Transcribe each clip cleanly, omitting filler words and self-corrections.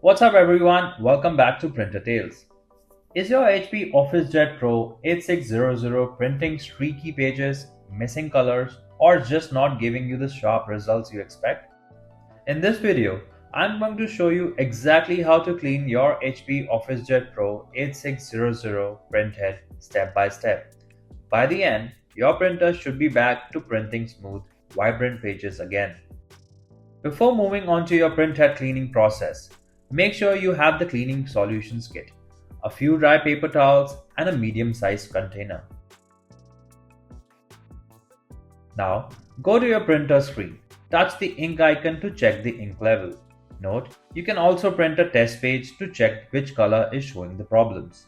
What's up everyone, welcome back to Printer Tales. Is your HP Officejet Pro 8600 printing streaky pages, missing colors, or just not giving you the sharp results you expect? In this video, I'm going to show you exactly how to clean your HP Officejet Pro 8600 printhead step by step. By the end, your printer should be back to printing smooth, vibrant pages again. Before moving on to your printhead cleaning process, make sure you have the cleaning solutions kit, a few dry paper towels, and a medium-sized container. Now, go to your printer screen. Touch the ink icon to check the ink level. Note, you can also print a test page to check which color is showing the problems.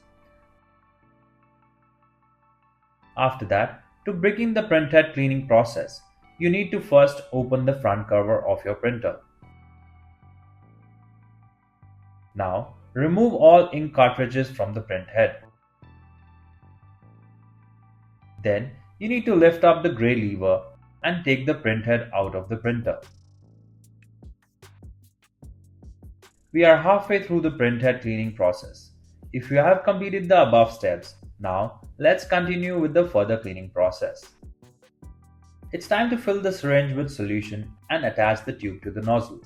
After that, to begin the printhead cleaning process, you need to first open the front cover of your printer. Now, remove all ink cartridges from the printhead. Then, you need to lift up the gray lever and take the printhead out of the printer. We are halfway through the printhead cleaning process. If you have completed the above steps, now let's continue with the further cleaning process. It's time to fill the syringe with solution and attach the tube to the nozzle.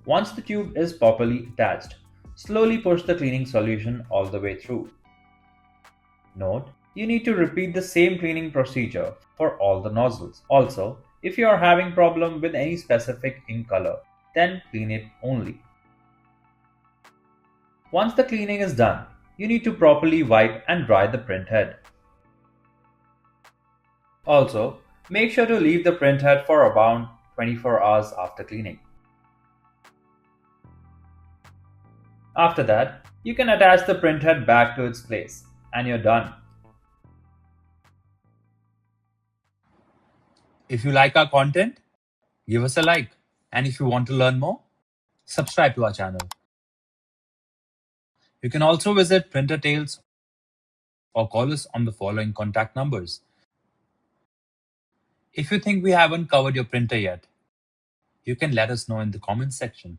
Once the tube is properly attached, slowly push the cleaning solution all the way through. Note, you need to repeat the same cleaning procedure for all the nozzles. Also, if you are having problem with any specific ink color, then clean it only. Once the cleaning is done, you need to properly wipe and dry the printhead. Also, make sure to leave the printhead for around 24 hours after cleaning. After that, you can attach the printhead back to its place and you're done. If you like our content, give us a like. And if you want to learn more, subscribe to our channel. You can also visit Printer Tales or call us on the following contact numbers. If you think we haven't covered your printer yet, you can let us know in the comments section.